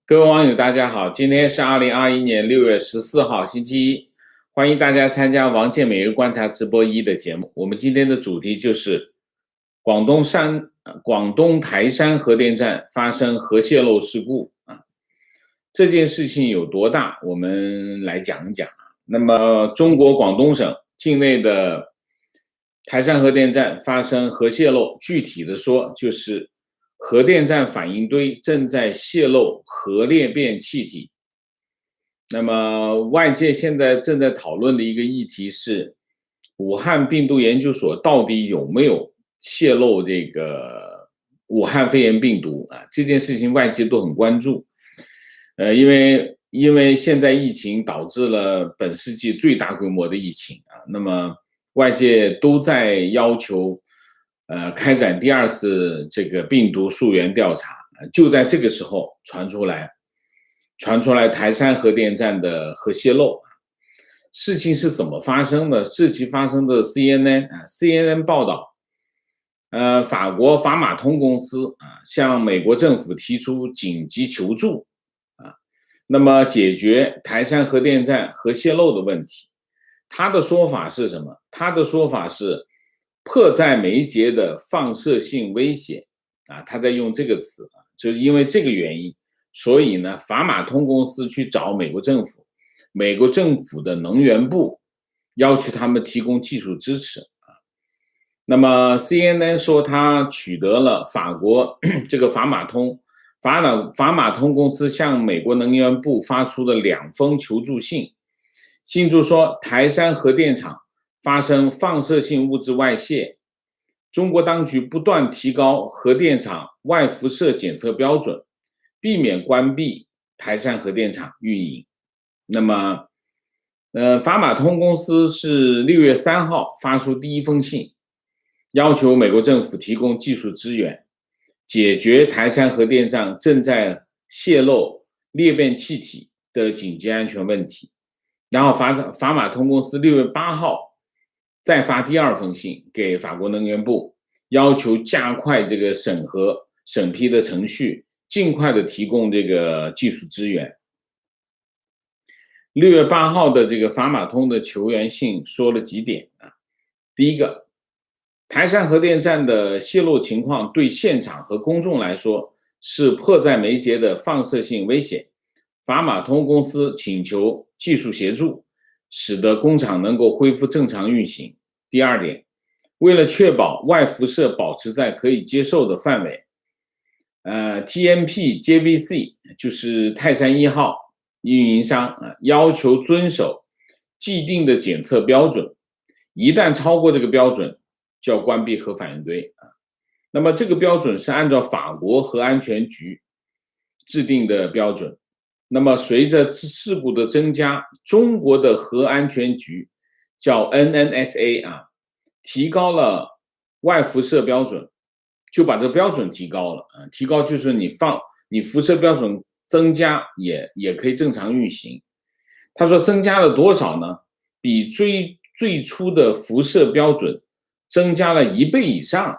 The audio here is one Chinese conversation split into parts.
各位网友，大家好，今天是2021年6月14号，星期一，欢迎大家参加王健每日观察直播1的节目。我们今天的主题就是广东台山核电站发生核泄漏事故啊，这件事情有多大？我们来讲一讲。那么，中国广东省境内的台山核电站发生核泄漏，具体的说就是核电站反应堆正在泄漏核裂变气体。那么外界现在正在讨论的一个议题是，武汉病毒研究所到底有没有泄露这个武汉肺炎病毒啊？这件事情外界都很关注。因为现在疫情导致了本世纪最大规模的疫情啊，那么外界都在要求开展第二次这个病毒溯源调查。就在这个时候传出来台山核电站的核泄漏。事情是怎么发生的？事情发生的 CNN 报道，法国法马通公司向美国政府提出紧急求助那么解决台山核电站核泄漏的问题。他的说法是什么？他的说法是迫在眉睫的放射性威胁他在用这个词就是因为这个原因，所以呢，法马通公司去找美国政府的能源部，要求他们提供技术支持那么 CNN 说他取得了法国这个法马通公司向美国能源部发出的2封求助信，信中说台山核电厂发生放射性物质外泄，中国当局不断提高核电厂外辐射检测标准，避免关闭台山核电厂运营。那么法马通公司是6月3号发出第1封信，要求美国政府提供技术支援，解决台山核电站正在泄漏裂变气体的紧急安全问题。然后法马通公司6月8号再发第2封信给法国能源部，要求加快这个审批的程序，尽快的提供这个技术支援。6月8号的这个法马通的求援信说了几点第一个，台山核电站的泄漏情况对现场和公众来说是迫在眉睫的放射性危险，法马通公司请求技术协助，使得工厂能够恢复正常运行。第2点，为了确保外辐射保持在可以接受的范围，TMP JVC 就是泰山1号运营商要求遵守既定的检测标准，一旦超过这个标准就要关闭核反应堆那么这个标准是按照法国核安全局制定的标准。那么随着事故的增加，中国的核安全局叫 NNSA 提高了外辐射标准，就把这个标准提高了提高就是你辐射标准增加也可以正常运行。他说增加了多少呢？比最初的辐射标准增加了1倍以上，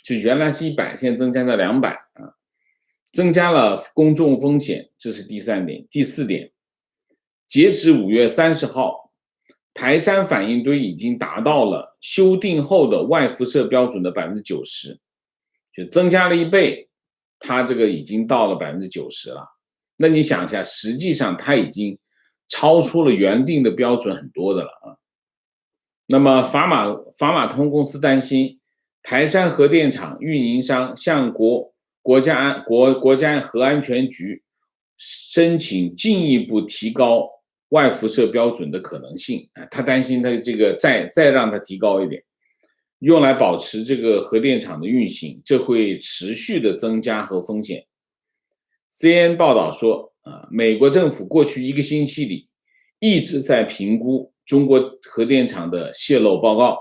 就原来是100，现在增加到200增加了公众风险，这是第3点。第4点，截止5月30号，台山反应堆已经达到了修订后的外辐射标准的 90%， 就增加了1倍，它这个已经到了 90% 了。那你想一下，实际上它已经超出了原定的标准很多的了那么法马通公司担心台山核电厂运营商向国家核安全局申请进一步提高外辐射标准的可能性他担心他这个再让它提高一点，用来保持这个核电厂的运行，这会持续的增加核风险。CNN 报道说美国政府过去1个星期里一直在评估中国核电厂的泄漏报告。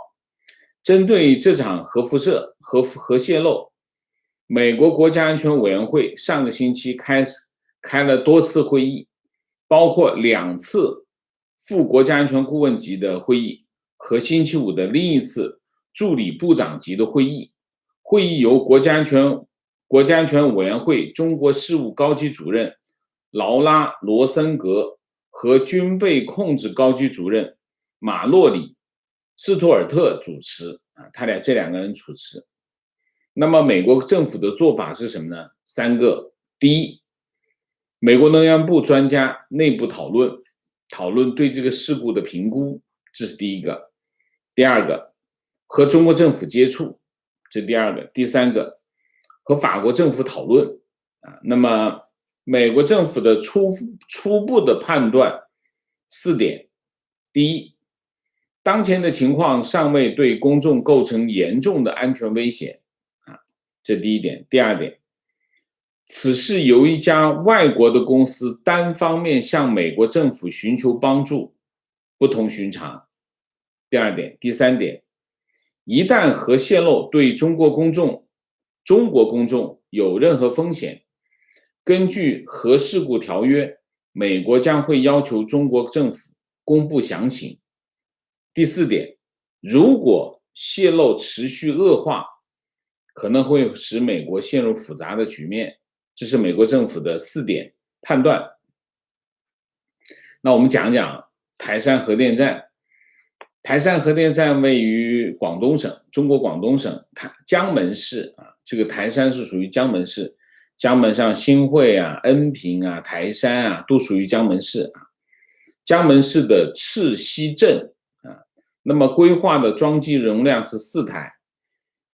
针对这场核泄漏，美国国家安全委员会上个星期开了多次会议，包括2次副国家安全顾问级的会议和星期五的另一次助理部长级的会议。会议由国家安全委员会中国事务高级主任劳拉·罗森格和军备控制高级主任马洛里·斯图尔特主持这两个人主持。那么美国政府的做法是什么呢？三个。第一，美国能源部专家内部讨论对这个事故的评估，这是第一个。第二个，和中国政府接触，这第二个。第三个，和法国政府讨论那么美国政府的初步的判断4点。第一，当前的情况尚未对公众构成严重的安全危险这第一点。第二点，此事由一家外国的公司单方面向美国政府寻求帮助，不同寻常。第二点。第三点，一旦核泄漏对中国公众有任何风险，根据核事故条约，美国将会要求中国政府公布详情。第四点，如果泄漏持续恶化，可能会使美国陷入复杂的局面。这是美国政府的4点判断。那我们讲讲台山核电站。台山核电站位于广东省，中国广东省江门市这个台山是属于江门市。江门上新会恩平台山都属于江门市江门市的赤溪镇那么规划的装机容量是4台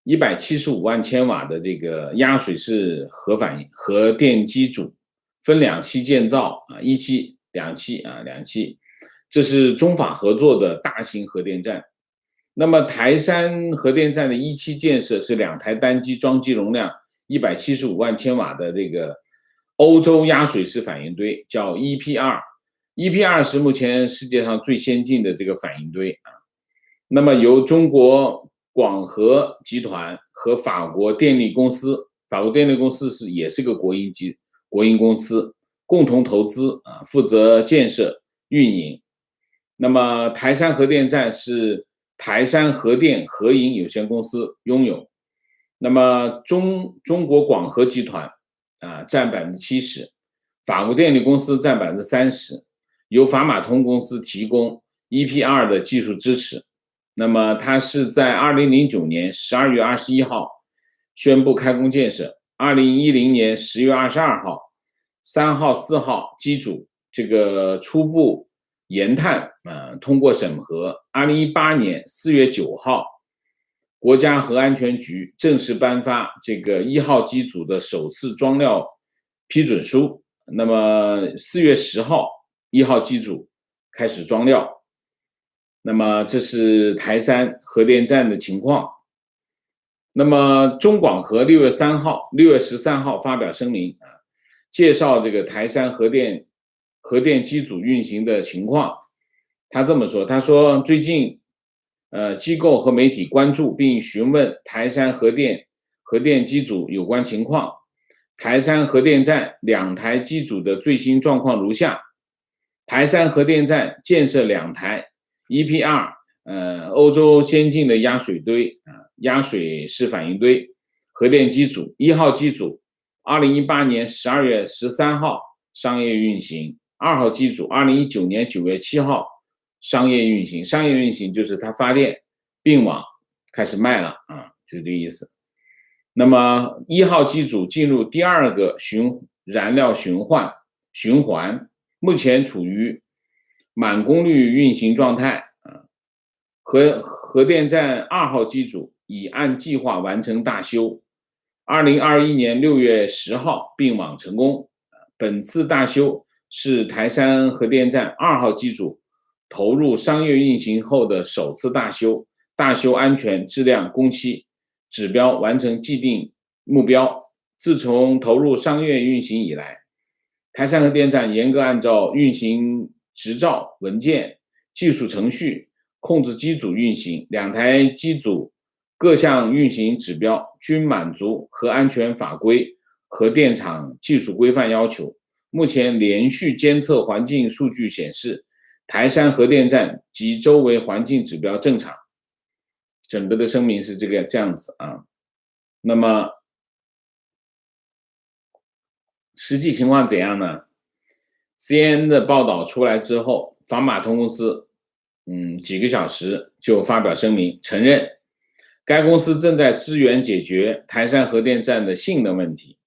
175万千瓦的这个压水式核电机组，分2期建造1期、2期，这是中法合作的大型核电站。那么台山核电站的1期建设是2台单机装机容量175万千瓦的这个欧洲压水式反应堆，叫 EP2。EP2 是目前世界上最先进的这个反应堆那么由中国广核集团和法国电力公司也是个国营公司共同投资负责建设运营。那么台山核电站是台山核电合营有限公司拥有。那么中国广核集团占 70%， 法国电力公司占 30%， 由法马通公司提供 EP2 的技术支持。那么它是在2009年12月21号宣布开工建设，2010年10月22号、3号、4号机组这个初步研炭通过审核。2018年4月9号，国家核安全局正式颁发这个1号机组的首次装料批准书。那么4月10号，1号机组开始装料。那么这是台山核电站的情况。那么中广核6月13号发表声明介绍这个台山核电机组运行的情况。他这么说，他说最近机构和媒体关注并询问台山核电机组有关情况。台山核电站2台机组的最新状况如下：台山核电站建设2台EP2欧洲先进的压水式反应堆核电机组。1号机组2018年12月13号商业运行，2号机组2019年9月7号商业运行。商业运行就是它发电并网开始卖了就这个意思。那么1号机组进入第2个燃料循环，目前处于满功率运行状态核电站2号机组已按计划完成大修，2021年6月10号并网成功。本次大修是台山核电站2号机组投入商业运行后的首次大修，安全、质量、工期指标完成既定目标。自从投入商业运行以来，台山核电站严格按照运行执照文件、技术程序控制机组运行，2台机组各项运行指标均满足核安全法规和电厂技术规范要求。目前连续监测环境数据显示，台山核电站及周围环境指标正常。整个的声明是这样子那么实际情况怎样呢？ CNN 的报道出来之后，法马通公司几个小时就发表声明，承认该公司正在支援解决台山核电站的性能问题。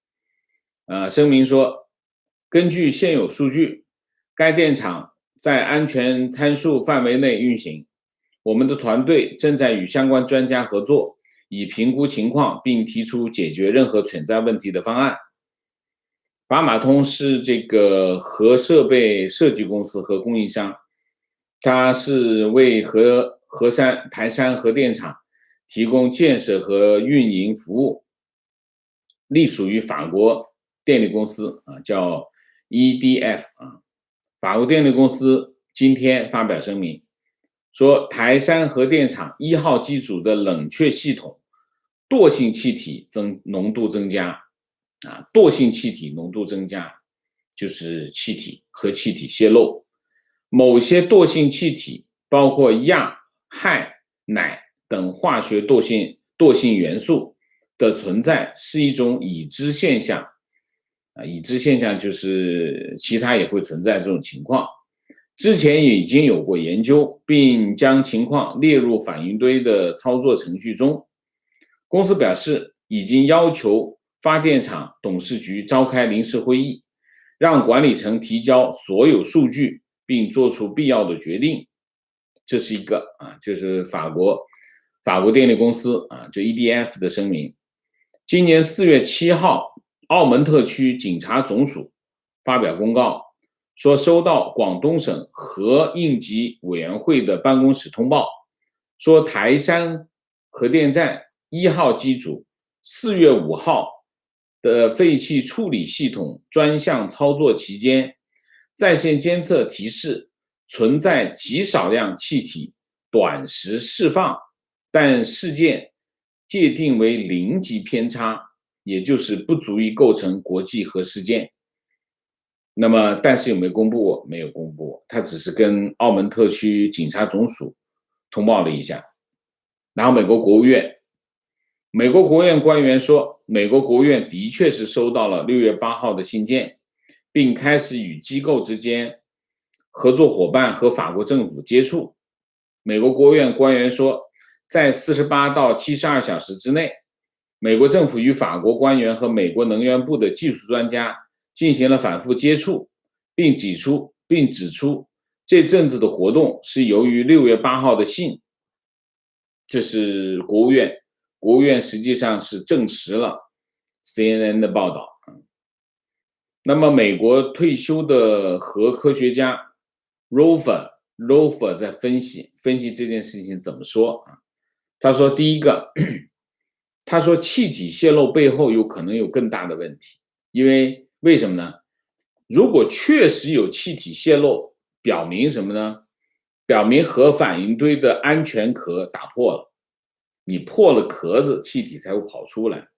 声明说，根据现有数据，该电厂在安全参数范围内运行。我们的团队正在与相关专家合作，以评估情况并提出解决任何存在问题的方案。法马通是这个核设备设计公司和供应商，它是为台山核电厂提供建设和运营服务，隶属于法国电力公司叫 EDF 法国电力公司今天发表声明，说台山核电厂1号机组的冷却系统惰性气体浓度增加惰性气体浓度增加就是核气体泄漏。某些惰性气体包括氩、氦、氖等化学惰性元素的存在是一种已知现象已知现象就是其他也会存在这种情况。之前也已经有过研究，并将情况列入反应堆的操作程序中。公司表示，已经要求发电厂董事局召开临时会议，让管理层提交所有数据，并做出必要的决定。这是一个就是法国电力公司就 EDF 的声明。今年4月7号，澳门特区警察总署发表公告，说收到广东省核应急委员会的办公室通报，说台山核电站1号机组4月5号的废气处理系统专项操作期间，在线监测提示存在极少量气体短时释放，但事件界定为0级偏差，也就是不足以构成国际核事件。那么但是有没有公布？没有公布，他只是跟澳门特区警察总署通报了一下。然后美国国务院官员说，美国国务院的确是收到了6月8号的信件，并开始与机构之间合作伙伴和法国政府接触。美国国务院官员说，在48到72小时之内，美国政府与法国官员和美国能源部的技术专家进行了反复接触，并指出这阵子的活动是由于6月8号的信。这是国务院实际上是证实了 CNN 的报道。那么美国退休的核科学家 Rofer 在分析这件事情怎么说他说，第一个，他说气体泄漏背后有可能有更大的问题，为什么呢？如果确实有气体泄漏，表明什么呢？表明核反应堆的安全壳打破了，你破了壳子，气体才会跑出来，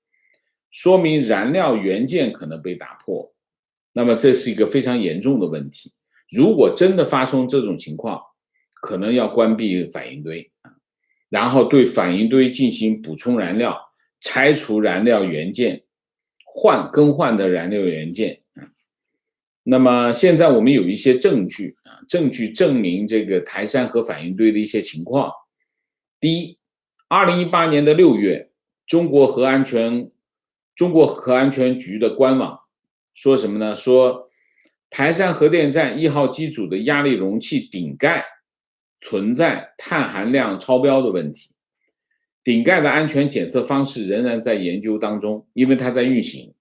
说明燃料元件可能被打破。那么这是一个非常严重的问题。如果真的发生这种情况，可能要关闭反应堆，然后对反应堆进行补充燃料，拆除燃料元件，更换的燃料元件。那么现在我们有一些证据证明这个台山核反应堆的一些情况。第一，2018年的6月，中国核安全局的官网说什么呢？说台山核电站1号机组的压力容器顶盖存在碳含量超标的问题，顶盖的安全检测方式仍然在研究当中，因为它在运行。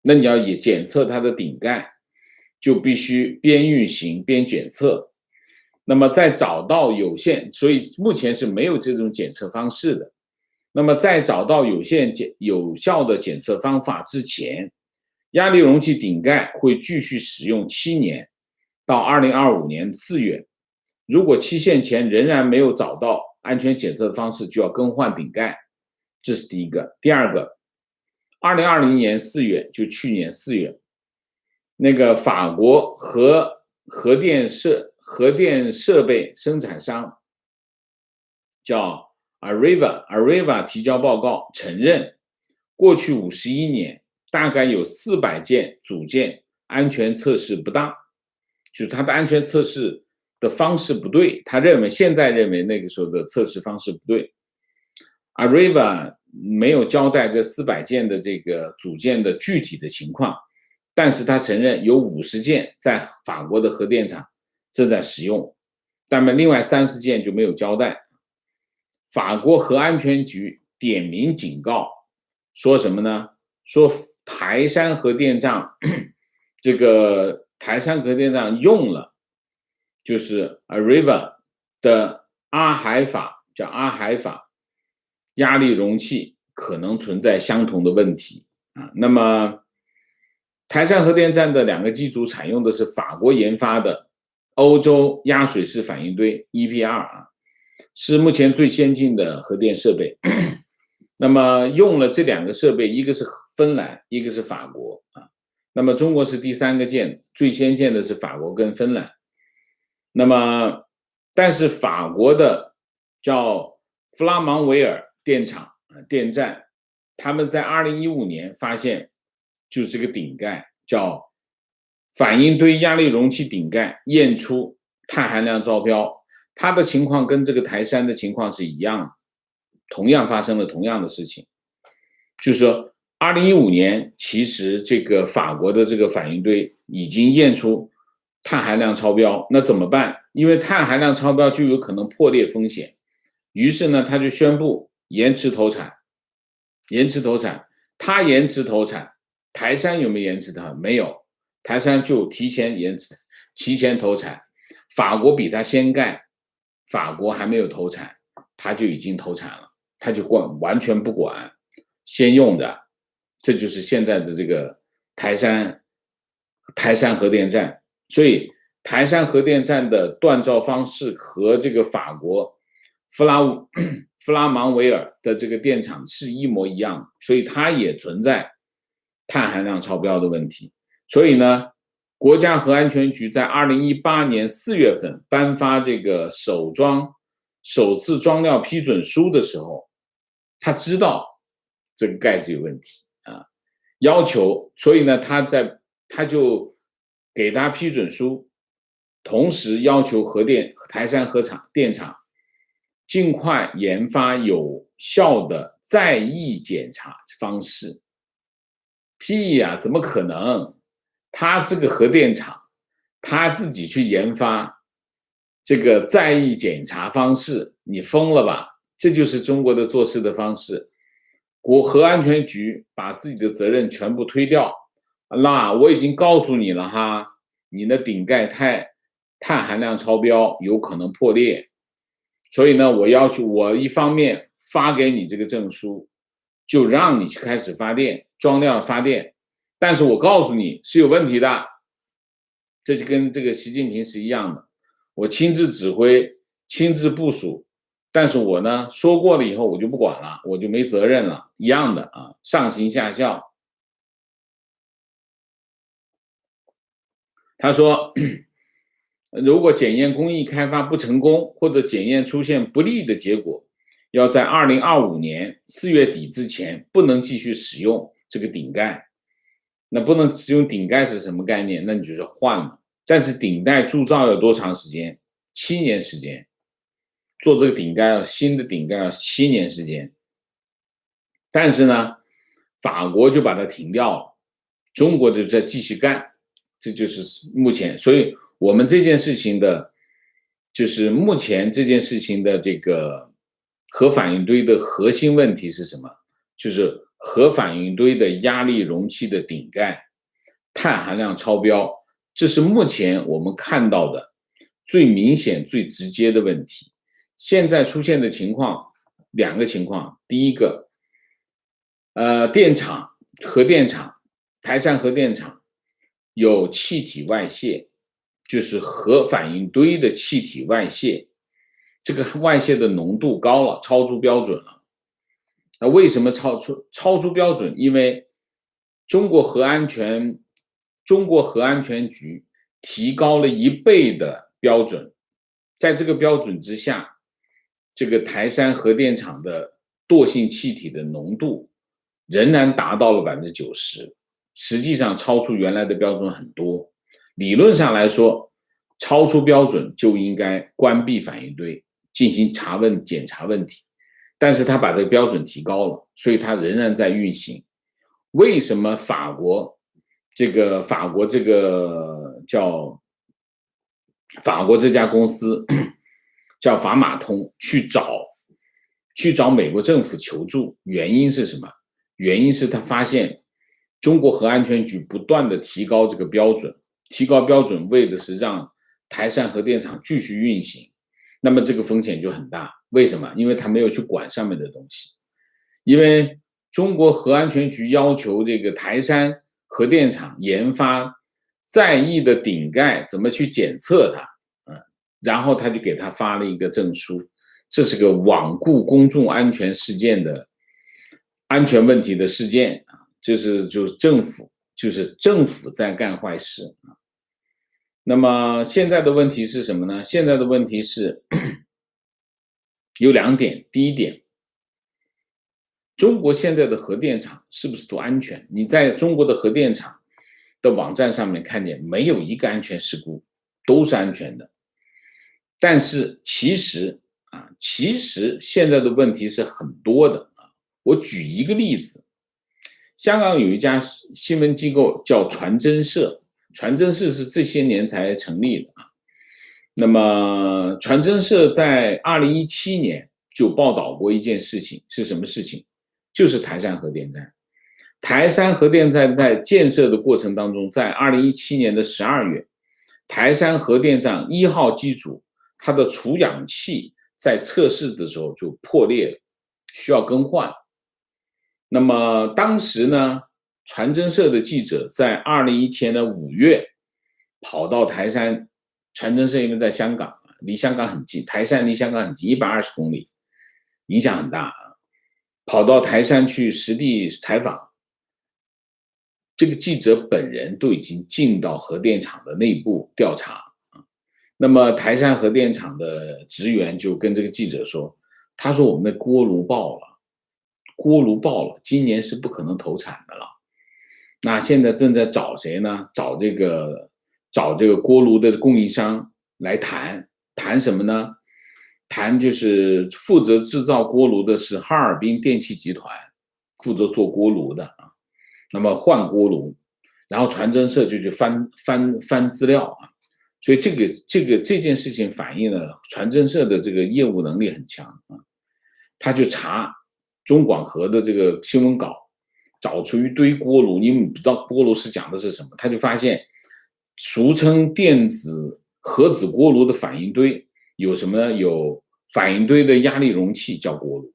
那你要也检测它的顶盖，就必须边运行边检测。那么在找到所以目前是没有这种检测方式的。那么在找到有效的检测方法之前，压力容器顶盖会继续使用7年，到2025年4月。如果期限前仍然没有找到安全检测方式，就要更换顶盖。这是第一个。第二个，2020年4月，就去年4月，那个法国核电设备生产商叫 Areva 提交报告，承认过去51年大概有400件组件安全测试不当，就是它的安全测试的方式不对，他现在认为那个时候的测试方式不对。Areva 没有交代这400件的这个组件的具体的情况，但是他承认有50件在法国的核电厂正在使用，但是另外30件就没有交代。法国核安全局点名警告，说什么呢？说台山核电站这个台山核电站用了就是 Areva 的阿海法，叫阿海法压力容器可能存在相同的问题啊。那么台山核电站的2个机组采用的是法国研发的欧洲压水式反应堆 EPR 啊，是目前最先进的核电设备。那么用了这2个设备，一个是芬兰，一个是法国啊。那么中国是第3个建，最先建的是法国跟芬兰。那么但是法国的叫弗拉芒维尔电厂电站，他们在2015年发现就是这个顶盖叫反应堆压力容器顶盖验出碳含量超标，它的情况跟这个台山的情况是一样的，同样发生了同样的事情。就是说2015年其实这个法国的这个反应堆已经验出碳含量超标，那怎么办？因为碳含量超标就有可能破裂风险，于是呢他就宣布延迟投产。他延迟投产，台山有没有延迟投产？没有，台山就提前投产。法国比他先干，法国还没有投产，他就已经投产了，他就完全不管先用的。这就是现在的这个台山核电站。所以台山核电站的锻造方式和这个法国弗拉芒维尔的这个电厂是一模一样，所以它也存在碳含量超标的问题。所以呢，国家核安全局在2018年4月份颁发这个首次装料批准书的时候，他知道这个盖子有问题啊，要求，所以呢，他就给他批准书，同时要求台山电厂尽快研发有效的再役检查方式。屁呀，怎么可能？他是个核电厂，他自己去研发这个再役检查方式，你疯了吧？这就是中国的做事的方式。核安全局把自己的责任全部推掉，那我已经告诉你了哈，你的顶盖碳含量超标，有可能破裂。所以呢，我要求我一方面发给你这个证书，就让你去开始发电，装料发电，但是我告诉你是有问题的。这就跟这个习近平是一样的，我亲自指挥，亲自部署，但是我呢说过了以后我就不管了，我就没责任了，一样的啊，上行下效。他说，如果检验工艺开发不成功，或者检验出现不利的结果，要在2025年4月底之前不能继续使用这个顶盖。那不能使用顶盖是什么概念？那你就是换了。但是顶盖铸造要多长时间？7年时间。做这个顶盖，新的顶盖要7年时间。但是呢，法国就把它停掉了，中国就在继续干。这就是目前，所以我们这件事情的，就是目前这件事情的这个核反应堆的核心问题是什么？就是核反应堆的压力容器的顶盖碳含量超标，这是目前我们看到的最明显、最直接的问题。现在出现的情况2个情况，第一个，核电厂，台山核电厂有气体外泄，就是核反应堆的气体外泄，这个外泄的浓度高了，超出标准了。那为什么超出标准？因为中国核安全局提高了1倍的标准，在这个标准之下，这个台山核电厂的惰性气体的浓度仍然达到了90%，实际上超出原来的标准很多。理论上来说，超出标准就应该关闭反应堆，进行检查问题。但是他把这个标准提高了，所以它仍然在运行。为什么法国这个叫法国这家公司叫法马通去找美国政府求助？原因是什么？原因是他发现中国核安全局不断的提高这个标准，提高标准为的是让台山核电厂继续运行，那么这个风险就很大。为什么？因为他没有去管上面的东西。因为中国核安全局要求这个台山核电厂研发在役的顶盖怎么去检测它，然后他就给他发了一个证书，这是个罔顾公众安全事件的安全问题的事件啊，就是政府在干坏事啊。那么现在的问题是什么呢？现在的问题是有2点。第一点，中国现在的核电厂是不是都安全？你在中国的核电厂的网站上面看见没有一个安全事故，都是安全的。但是其实现在的问题是很多的啊。我举一个例子，香港有一家新闻机构叫传真社，传真社是这些年才成立的啊。那么传真社在2017年就报道过一件事情，是什么事情？就是台山核电站。台山核电站在建设的过程当中，在2017年的12月，台山核电站1号机组它的除氧器在测试的时候就破裂了，需要更换。那么当时呢，传真社的记者在2017年的5月跑到台山，传真社因为在香港，离香港很近，台山离香港很近，120公里，影响很大啊。跑到台山去实地采访，这个记者本人都已经进到核电厂的内部调查啊。那么台山核电厂的职员就跟这个记者说，他说我们的锅炉爆了，今年是不可能投产的了。那现在正在找谁呢？找这个锅炉的供应商来谈什么呢？谈就是负责制造锅炉的是哈尔滨电气集团，负责做锅炉的啊。那么换锅炉，然后传真社就去翻资料啊。所以这件事情反映了传真社的这个业务能力很强啊。他就查中广核的这个新闻稿，找出一堆锅炉，因为你不知道锅炉是讲的是什么，他就发现俗称核子锅炉的反应堆有什么呢？有反应堆的压力容器叫锅炉，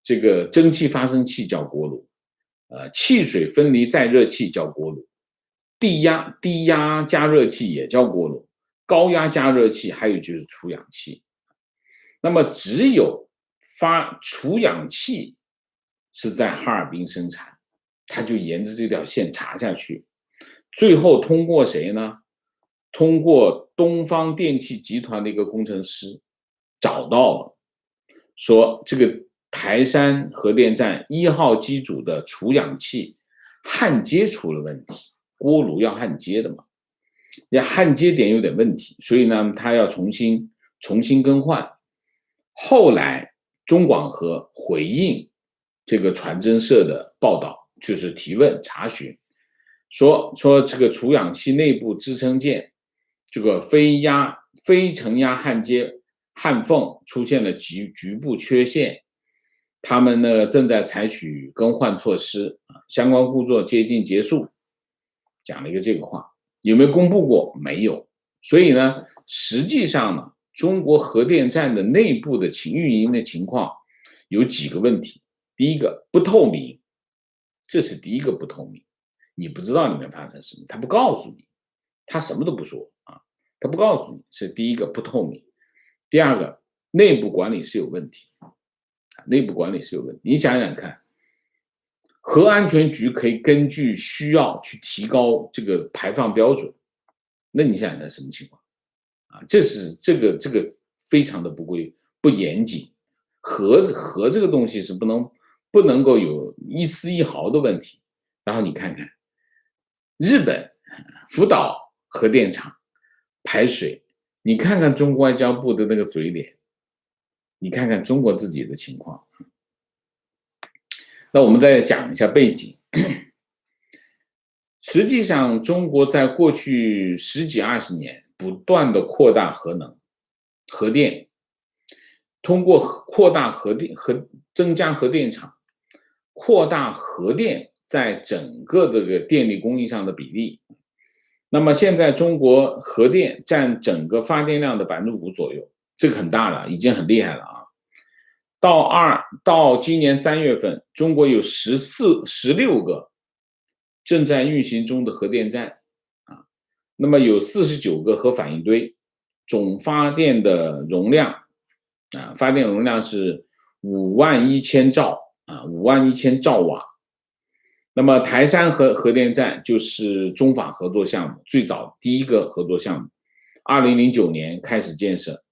这个蒸汽发生器叫锅炉，汽水分离再热器叫锅炉，低压加热器也叫锅炉，高压加热器还有就是除氧器。那么只有除氧器是在哈尔滨生产，他就沿着这条线查下去，最后通过谁呢？通过东方电气集团的一个工程师找到了，说这个台山核电站1号机组的除氧器焊接出了问题，锅炉要焊接的嘛，要焊接点有点问题，所以呢，他要重新更换。后来中广核回应这个传真社的报道，就是提问查询，说这个除氧器内部支撑件这个非承压焊接焊缝出现了局部缺陷，他们呢正在采取更换措施，相关工作接近结束，讲了一个这个话。有没有公布过？没有。所以呢，实际上呢，中国核电站的内部的运营的情况有几个问题。第一个，不透明，这是第一个不透明，你不知道里面发生什么，他不告诉你，他什么都不说啊，他不告诉你，是第一个不透明。第二个，内部管理是有问题，内部管理是有问题。你想想看，核安全局可以根据需要去提高这个排放标准，那你想想看什么情况啊？这个非常的不严谨。核这个东西是不能够有一丝一毫的问题。然后你看看日本福岛核电厂排水你看看中国外交部的那个嘴脸，你看看中国自己的情况。那我们再讲一下背景。实际上，中国在过去10几20年不断的扩大核电，通过扩大增加核电厂，扩大核电在整个这个电力供应上的比例。那么现在中国核电占整个发电量的5%左右，这个很大了，已经很厉害了啊。到今年3月份，中国有16个正在运行中的核电站啊，那么有49个核反应堆，总发电的容量啊，发电容量是51000兆啊，51000兆瓦。那么台山核电站就是中法合作项目最早第一个合作项目，2009年开始建设，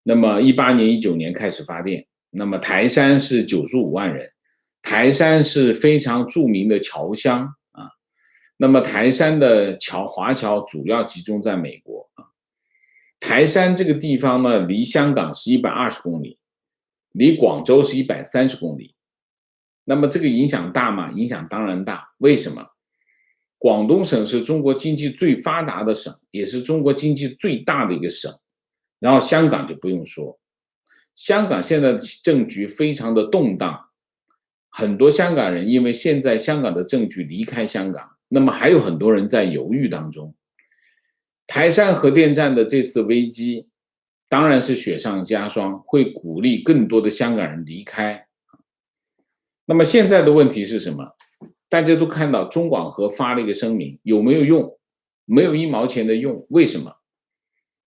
那么18年、19年开始发电。那么台山是95万人，台山是非常著名的侨乡啊。那么台山的华侨主要集中在美国啊。台山这个地方呢，离香港是120公里，离广州是130公里。那么这个影响大吗？影响当然大。为什么？广东省是中国经济最发达的省，也是中国经济最大的一个省。然后香港就不用说，香港现在的政局非常的动荡，很多香港人因为现在香港的政局离开香港，那么还有很多人在犹豫当中。台山核电站的这次危机当然是雪上加霜，会鼓励更多的香港人离开。那么现在的问题是什么？大家都看到中广核发了一个声明，有没有用？没有1毛钱的用。为什么？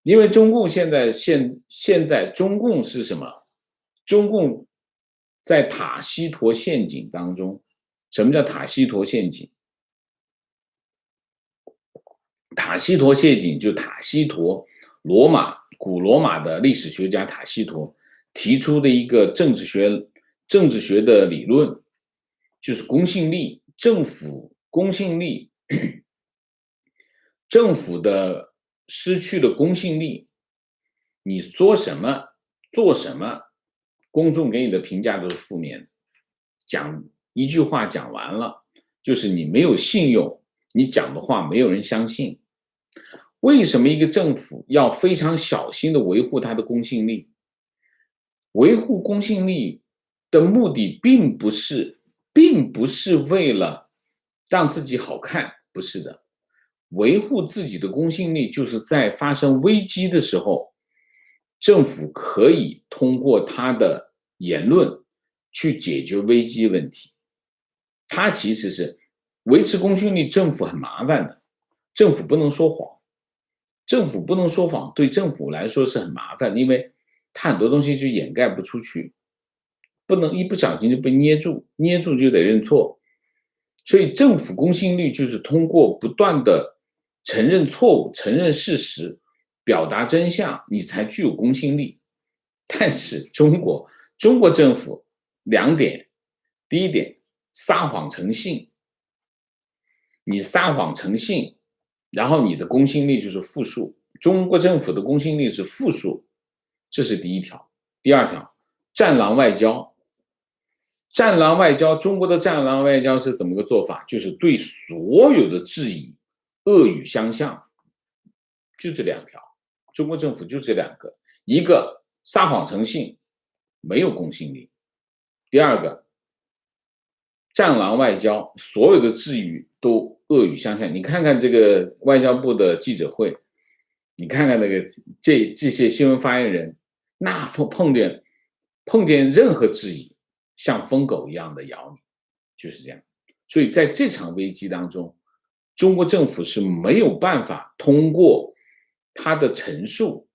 因为中共现在中共是什么？中共在塔西佗陷阱当中。什么叫塔西佗陷阱？塔西佗陷阱就塔西佗，古罗马的历史学家塔西佗提出的一个政治学的理论，就是公信力，政府公信力，政府的失去了公信力，你说什么做什么，公众给你的评价都是负面的。讲一句话讲完了，就是你没有信用，你讲的话没有人相信。为什么一个政府要非常小心的维护它的公信力？维护公信力的目的并不是为了让自己好看，不是的。维护自己的公信力，就是在发生危机的时候，政府可以通过他的言论去解决危机问题。它其实是维持公信力，政府很麻烦的，政府不能说谎。政府不能说谎，对政府来说是很麻烦，因为它很多东西就掩盖不出去，不能一不小心就被捏住就得认错。所以政府公信力就是通过不断的承认错误、承认事实、表达真相，你才具有公信力。但是中国政府2点，第一点，撒谎成性。你撒谎成性，然后你的公信力就是负数。中国政府的公信力是负数，这是第一条。第二条，战狼外交。战狼外交，中国的战狼外交是怎么个做法？就是对所有的质疑恶语相向，就这2条。中国政府就这2个，一个撒谎成性，没有公信力；第二个，战狼外交，所有的质疑都恶语相向。你看看这个外交部的记者会，你看看那个这些新闻发言人，那碰见任何质疑，像疯狗一样的咬你，就是这样。所以在这场危机当中，中国政府是没有办法通过他的陈述、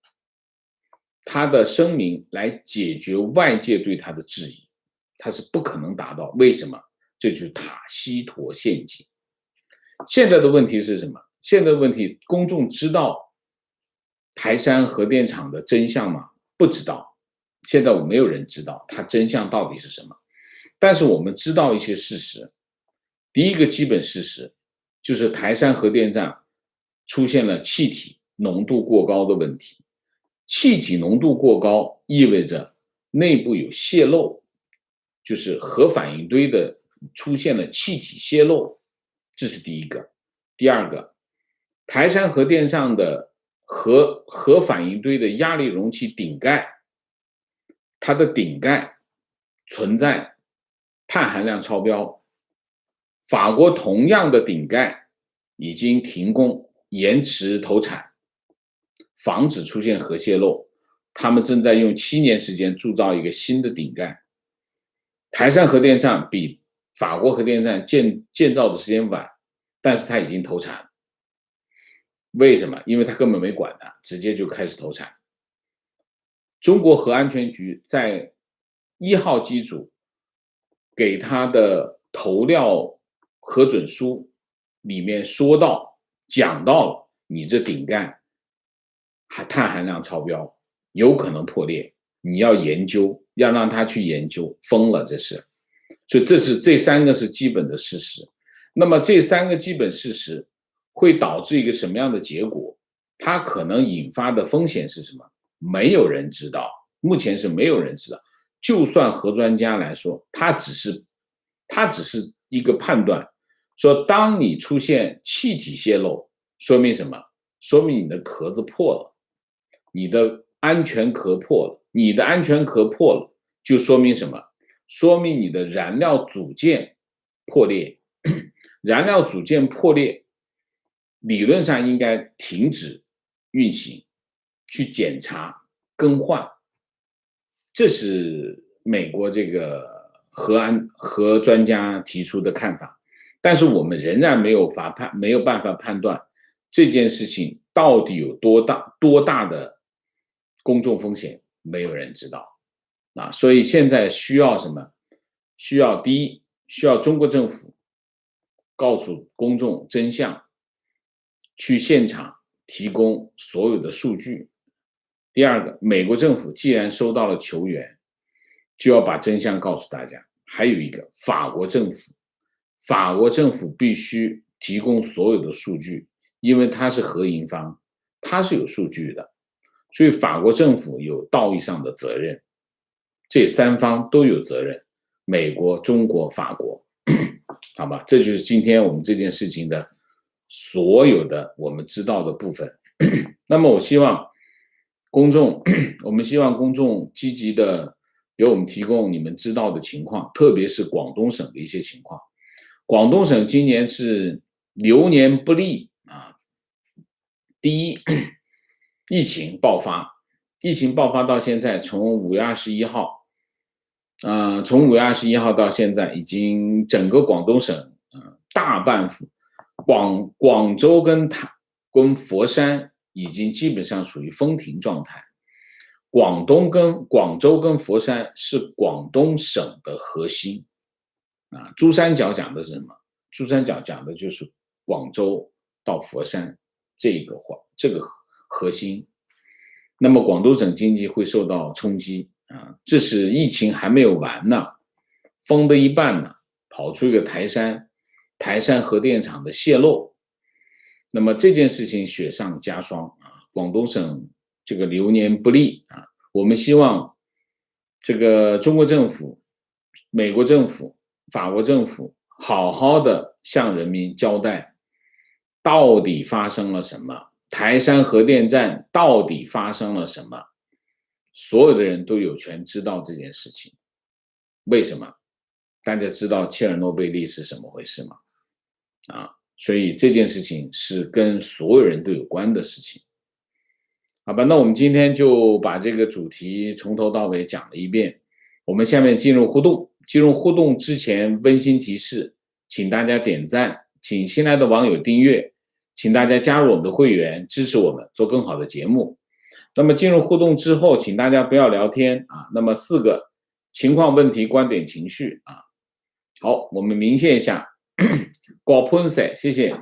他的声明来解决外界对他的质疑，他是不可能达到。为什么？这就是塔西佗陷阱。现在的问题是什么？现在的问题，公众知道台山核电厂的真相吗？不知道。现在没有人知道它真相到底是什么。但是我们知道一些事实。第一个基本事实就是台山核电站出现了气体浓度过高的问题。气体浓度过高意味着内部有泄漏，就是核反应堆的出现了气体泄漏，这是第一个。第二个，台山核电上的核反应堆的压力容器顶盖，它的顶盖存在碳含量超标，法国同样的顶盖已经停工，延迟投产，防止出现核泄漏。他们正在用7年时间铸造一个新的顶盖。台山核电站比法国核电站建造的时间晚，但是它已经投产了。为什么？因为它根本没管它，直接就开始投产。中国核安全局在1号机组给他的投料核准书里面讲到了你这顶盖碳含量超标，有可能破裂，你要研究，要让他去研究，疯了这是。所以这3个是基本的事实。那么这3个基本事实会导致一个什么样的结果？它可能引发的风险是什么？没有人知道，目前是没有人知道。就算核专家来说，他只是一个判断，说当你出现气体泄漏，说明什么？说明你的壳子破了，你的安全壳破了。你的安全壳破了，就说明什么？说明你的燃料组件破裂。燃料组件破裂，理论上应该停止运行，去检查更换。这是美国这个核专家提出的看法，但是我们仍然没有办法判断这件事情到底有多大的公众风险，没有人知道啊。所以现在需要什么？第一，需要中国政府告诉公众真相，去现场提供所有的数据。第二个，美国政府既然收到了求援，就要把真相告诉大家。还有一个，法国政府必须提供所有的数据，因为它是合营方，它是有数据的，所以法国政府有道义上的责任，这3方都有责任，美国、中国、法国，好吧，这就是今天我们这件事情的所有的我们知道的部分。那么我们希望公众积极的给我们提供你们知道的情况，特别是广东省的一些情况。广东省今年是流年不利啊。第一，疫情爆发到现在，从5月21号到现在，已经整个广东省大半幅，广州跟佛山已经基本上属于封停状态。广州跟佛山是广东省的核心啊。珠三角讲的是什么？珠三角讲的就是广州到佛山这个核心。那么广东省经济会受到冲击啊，这是疫情还没有完呢，封的一半呢，跑出一个台山核电厂的泄漏。那么这件事情雪上加霜啊，广东省这个流年不利啊。我们希望这个中国政府、美国政府、法国政府好好的向人民交代，到底发生了什么，台山核电站到底发生了什么，所有的人都有权知道这件事情。为什么？大家知道切尔诺贝利是什么回事吗？啊，所以这件事情是跟所有人都有关的事情。好吧，那我们今天就把这个主题从头到尾讲了一遍。我们下面进入互动。进入互动之前，温馨提示，请大家点赞，请新来的网友订阅，请大家加入我们的会员，支持我们做更好的节目。那么进入互动之后，请大家不要聊天啊。那么4个情况、问题、观点、情绪啊。好，我们明线一下。郭潘塞，谢谢。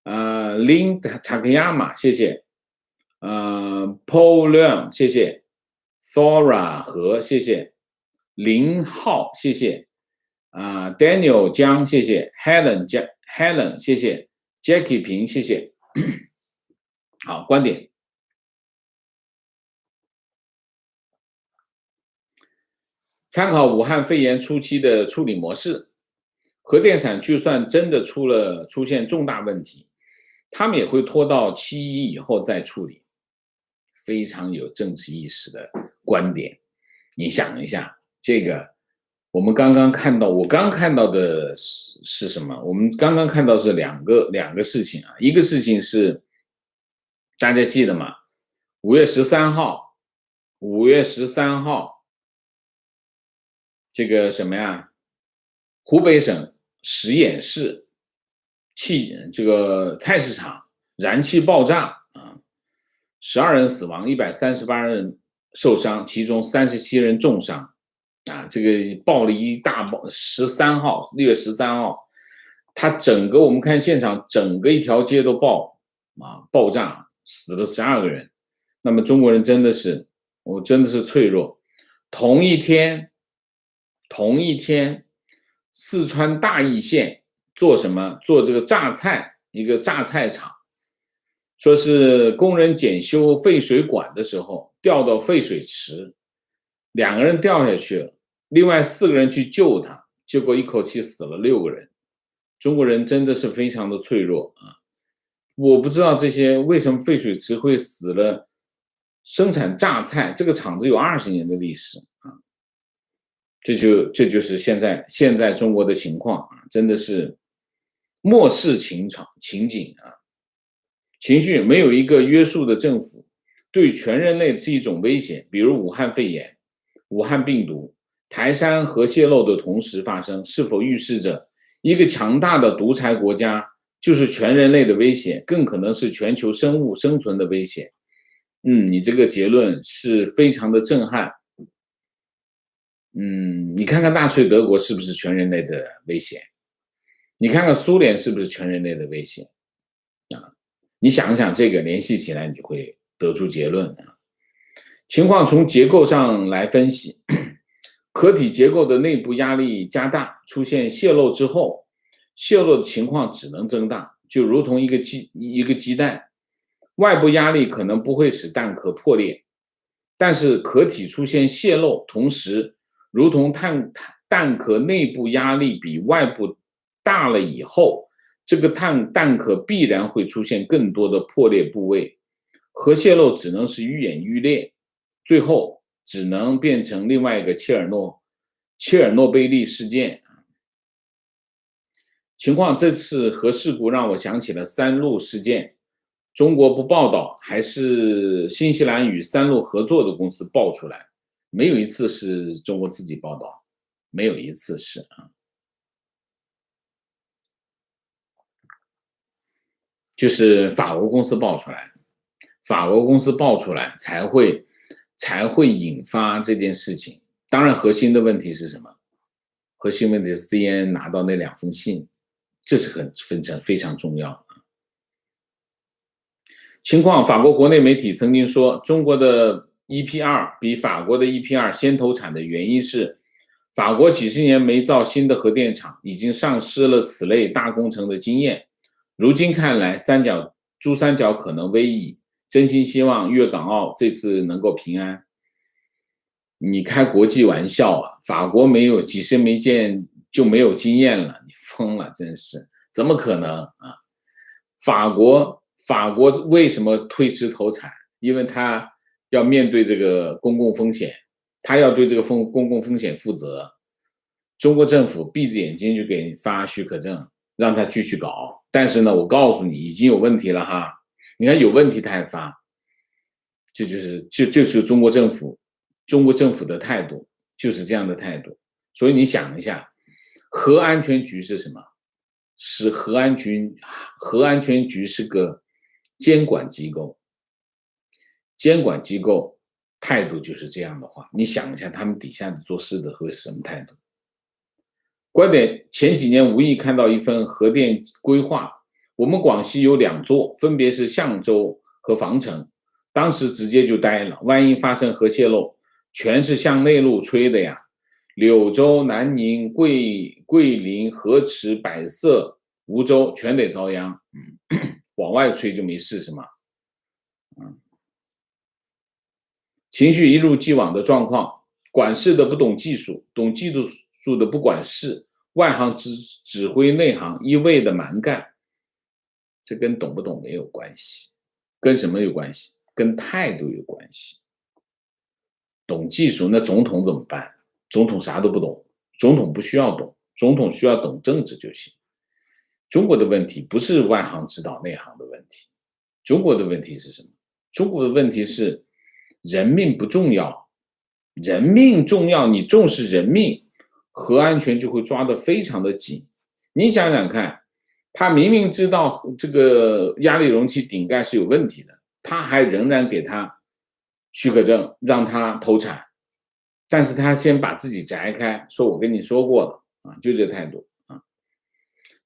Lin Takayama， 谢谢。Paul Leung， 谢谢。Thora 和，谢谢。林浩，谢谢。Daniel 江，谢谢。Helen， 谢谢。Jackie 平，谢谢。好，观点。参考武汉肺炎初期的处理模式，核电厂就算真的出现重大问题，他们也会拖到7·1以后再处理，非常有政治意识的观点。你想一下，这个我刚看到的是什么？我们刚刚看到是两个事情啊，一个事情是大家记得吗？5月13号，这个什么呀？湖北省十堰市这个菜市场燃气爆炸啊，12人死亡，138人受伤，其中37人重伤啊。这个爆了一大爆，6月13号，它整个我们看现场，整个一条街都爆炸，死了12个人。那么中国人真的是脆弱。同一天，四川大邑县做什么？做这个一个榨菜厂，说是工人检修废水管的时候掉到废水池，2个人掉下去了，另外4个人去救他，结果一口气死了6个人。中国人真的是非常的脆弱啊！我不知道这些为什么废水池会死了生产榨菜，这个厂子有20年的历史啊。这就是现在中国的情况啊，真的是漠视情景啊，情绪没有一个约束的政府，对全人类是一种威胁。比如武汉肺炎、武汉病毒、台山核泄漏的同时发生，是否预示着一个强大的独裁国家就是全人类的威胁，更可能是全球生物生存的威胁？你这个结论是非常的震撼。你看看纳粹德国是不是全人类的威胁？你看看苏联是不是全人类的威胁？啊，你想想这个联系起来，你就会得出结论啊。情况从结构上来分析，壳体结构的内部压力加大，出现泄漏之后，泄漏的情况只能增大，就如同一个鸡蛋，外部压力可能不会使蛋壳破裂，但是壳体出现泄漏，同时如同蛋壳内部压力比外部大了以后，这个蛋壳必然会出现更多的破裂部位，核泄漏只能是愈演愈烈，最后只能变成另外一个切尔诺贝利事件。情况这次核事故让我想起了三鹿事件，中国不报道，还是新西兰与三鹿合作的公司爆出来，没有一次是中国自己报道，没有一次是啊，就是法国公司爆出来，才会引发这件事情。当然，核心的问题是什么？核心问题是 CNN 拿到那2封信，这是非常重要的。情况，法国国内媒体曾经说，中国的 EPR 比法国的 EPR 先投产的原因是，法国几十年没造新的核电厂，已经丧失了此类大工程的经验。如今看来，珠三角可能危矣，真心希望粤港澳这次能够平安。你开国际玩笑啊！法国几十没见就没有经验了，你疯了，真是怎么可能啊？法国为什么推迟投产？因为他要面对这个公共风险，他要对这个公共风险负责。中国政府闭着眼睛就给发许可证，让他继续搞。但是呢，我告诉你，已经有问题了哈！你看有问题他还发，这就是中国政府的态度，就是这样的态度。所以你想一下，核安全局是什么？是核安全局是个监管机构，态度就是这样的话，你想一下他们底下的做事的会是什么态度？观点，前几年无意看到一份核电规划，我们广西有2座，分别是象州和防城，当时直接就呆了，万一发生核泄漏，全是向内陆吹的呀，柳州、南宁、桂林、河池、百色、梧州全得遭殃，往外吹就没事是吗？情绪一如既往的状况，管事的不懂技术，懂技术的不管事，外行指挥内行，一味的蛮干，这跟懂不懂没有关系，跟什么有关系？跟态度有关系。懂技术，那总统怎么办？总统啥都不懂，总统不需要懂，总统需要懂政治就行。中国的问题不是外行指导内行的问题，中国的问题是什么？中国的问题是人命不重要，人命重要，你重视人命，核安全就会抓得非常的紧。你想想看，他明明知道这个压力容器顶盖是有问题的，他还仍然给他许可证，让他投产，但是他先把自己摘开，说我跟你说过了啊，就这态度啊。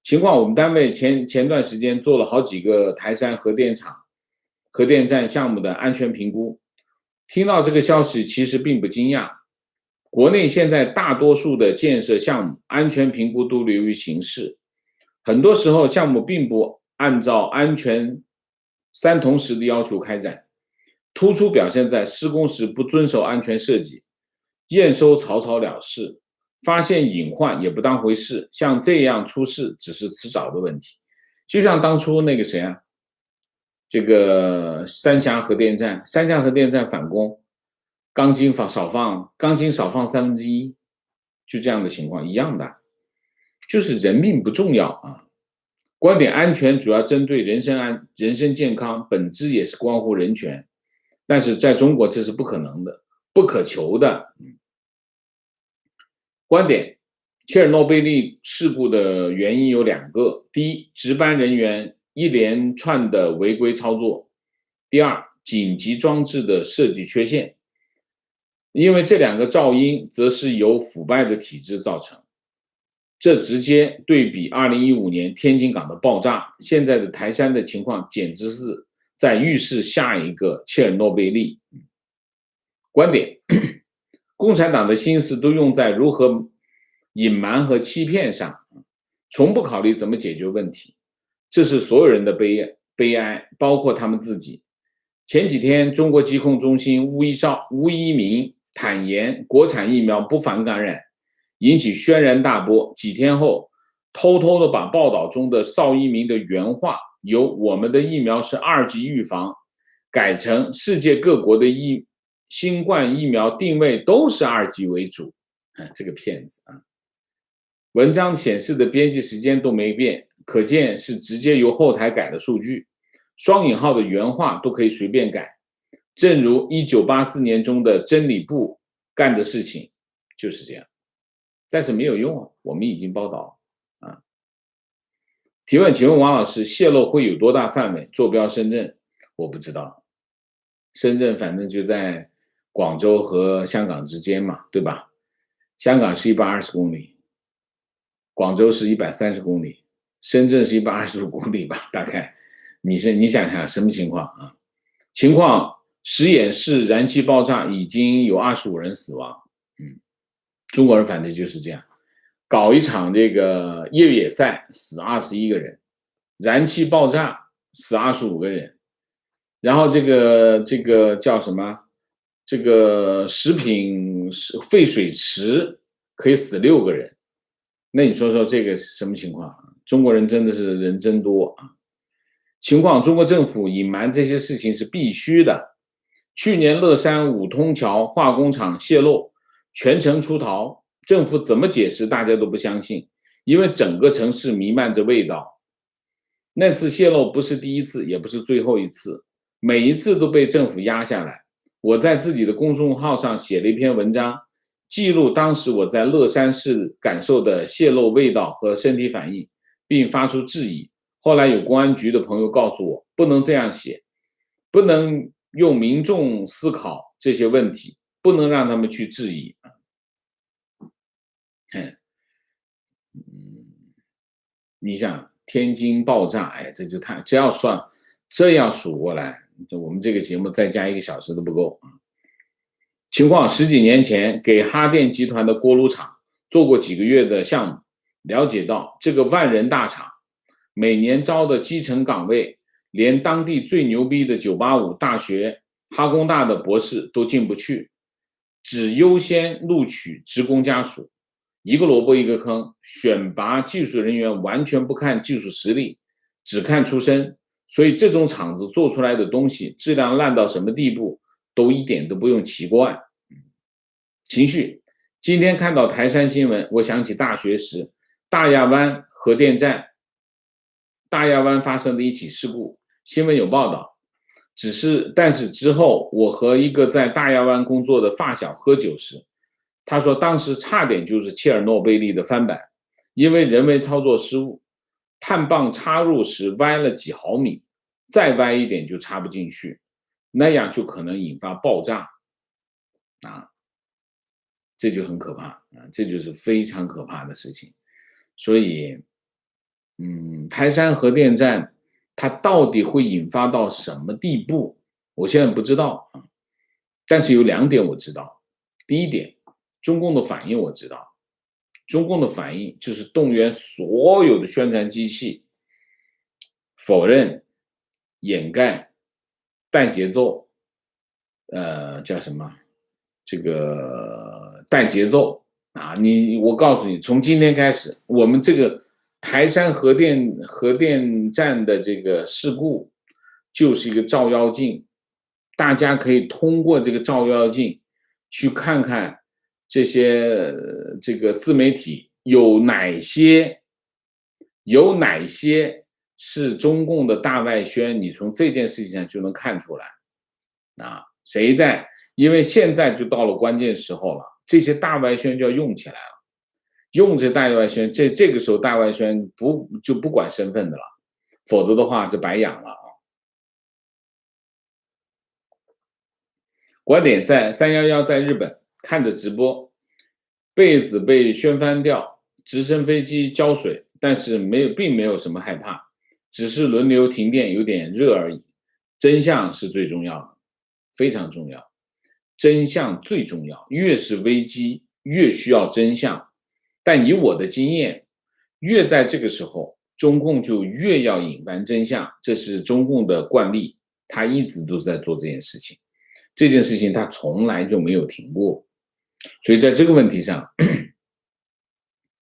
情况我们单位前段时间做了好几个台山核电厂、核电站项目的安全评估，听到这个消息其实并不惊讶。国内现在大多数的建设项目安全评估都流于形式，很多时候项目并不按照安全三同时的要求开展，突出表现在施工时不遵守安全设计，验收草草了事，发现隐患也不当回事，像这样出事只是迟早的问题。就像当初那个谁啊，这个三峡核电站返工，钢筋少放1/3，就这样的情况一样的，就是人命不重要啊。观点安全主要针对人身健康，本质也是关乎人权，但是在中国这是不可能的，不可求的。观点：切尔诺贝利事故的原因有2个，第一，值班人员一连串的违规操作；第二，紧急装置的设计缺陷。因为这2个噪音则是由腐败的体制造成，这直接对比2015年天津港的爆炸，现在的台山的情况简直是在预示下一个切尔诺贝利。观点：共产党的心思都用在如何隐瞒和欺骗上，从不考虑怎么解决问题，这是所有人的悲哀，包括他们自己。前几天，中国疾控中心吴一鸣坦言国产疫苗不反感染，引起轩然大波。几天后，偷偷的把报道中的邵一鸣的原话由我们的疫苗是2级预防改成世界各国的新冠疫苗定位都是2级为主。这个骗子啊！文章显示的编辑时间都没变，可见是直接由后台改的数据，双引号的原话都可以随便改。正如1984年中的真理部干的事情就是这样，但是没有用啊，我们已经报道啊。提问：请问王老师，泄露会有多大范围？坐标深圳，我不知道。深圳反正就在广州和香港之间嘛，对吧？香港是120公里，广州是130公里，深圳是125公里吧，大概。你想想什么情况啊？情况：十堰市燃气爆炸，已经有25人死亡。中国人反正就是这样，搞一场这个越野赛死21个人，燃气爆炸死25个人，然后这个叫什么？这个食品废水池可以死6个人，那你说说这个是什么情况？中国人真的是人真多啊！情况：中国政府隐瞒这些事情是必须的。去年乐山5通桥化工厂泄漏，全城出逃，政府怎么解释大家都不相信，因为整个城市弥漫着味道。那次泄漏不是第一次，也不是最后一次，每一次都被政府压下来。我在自己的公众号上写了一篇文章，记录当时我在乐山市感受的泄漏味道和身体反应，并发出质疑。后来有公安局的朋友告诉我，不能这样写，不能用民众思考这些问题，不能让他们去质疑。你想天津爆炸，这就太，这样数过来，我们这个节目再加1个小时都不够。情况：10几年前给哈电集团的锅炉厂做过几个月的项目，了解到这个万人大厂每年招的基层岗位，连当地最牛逼的985大学哈工大的博士都进不去。只优先录取职工家属，一个萝卜一个坑，选拔技术人员完全不看技术实力，只看出身，所以这种厂子做出来的东西质量烂到什么地步，都一点都不用奇怪。情绪，今天看到台山新闻，我想起大学时大亚湾核电站，大亚湾发生的一起事故，新闻有报道。但是之后，我和一个在大亚湾工作的发小喝酒时，他说当时差点就是切尔诺贝利的翻版，因为人为操作失误，碳棒插入时歪了几毫米，再歪一点就插不进去，那样就可能引发爆炸啊，这就很可怕啊，这就是非常可怕的事情。所以，台山核电站它到底会引发到什么地步，我现在不知道啊。但是有2点我知道，第一点，中共的反应我知道，中共的反应就是动员所有的宣传机器，否认、掩盖、带节奏，叫什么？这个带节奏啊！我告诉你，从今天开始，我们这个台山核电站的这个事故，就是一个照妖镜，大家可以通过这个照妖镜去看看这个自媒体有哪些是中共的大外宣，你从这件事情上就能看出来啊，因为现在就到了关键时候了，这些大外宣就要用起来了，用这大外宣，这个时候大外宣不管身份的了，否则的话就白养了啊。观点在311在日本看着直播，被子被掀翻掉，直升飞机浇水，但是并没有什么害怕，只是轮流停电，有点热而已。真相是最重要的，非常重要。真相最重要，越是危机越需要真相。但以我的经验，越在这个时候，中共就越要隐瞒真相，这是中共的惯例，他一直都在做这件事情。这件事情他从来就没有停过，所以在这个问题上，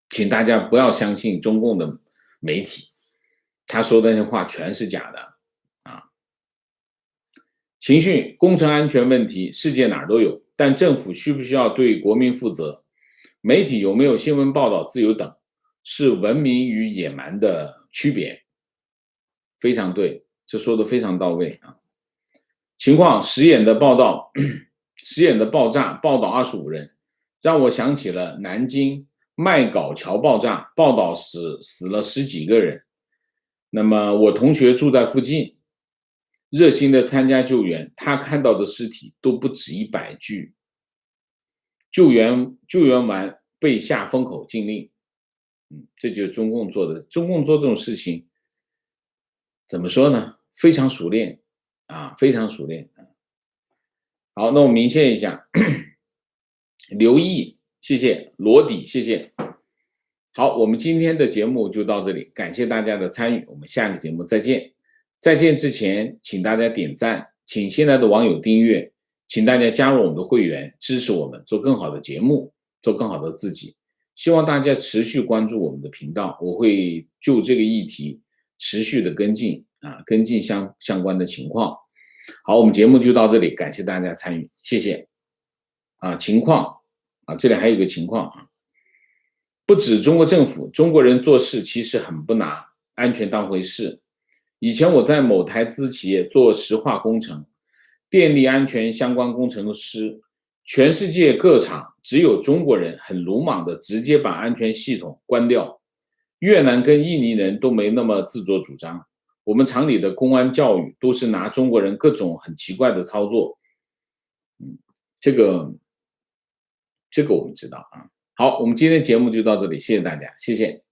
请大家不要相信中共的媒体，他说的那些话全是假的啊。情绪、工程安全问题，世界哪儿都有，但政府需不需要对国民负责？媒体有没有新闻报道自由等，是文明与野蛮的区别。非常对，这说的非常到位啊。情况10眼的报道，10眼的爆炸，报道25人，让我想起了南京麦秆桥爆炸，报道死了10几个人。那么我同学住在附近，热心的参加救援，他看到的尸体都不止100具。救援完被下封口禁令，这就是中共做的。中共做这种事情，怎么说呢？非常熟练啊，非常熟练。好，那我明确一下，刘毅，谢谢，罗底，谢谢。好，我们今天的节目就到这里，感谢大家的参与，我们下个节目再见。再见之前，请大家点赞，请新来的网友订阅，请大家加入我们的会员，支持我们做更好的节目，做更好的自己。希望大家持续关注我们的频道，我会就这个议题持续的跟进相关的情况。好，我们节目就到这里，感谢大家参与，谢谢。情况这里还有个情况啊，不止中国政府，中国人做事其实很不拿安全当回事。以前我在某台资企业做石化工程，电力安全相关工程师，全世界各厂只有中国人很鲁莽的直接把安全系统关掉，越南跟印尼人都没那么自作主张。我们厂里的公安教育都是拿中国人各种很奇怪的操作，这个我们知道啊。好，我们今天节目就到这里，谢谢大家，谢谢。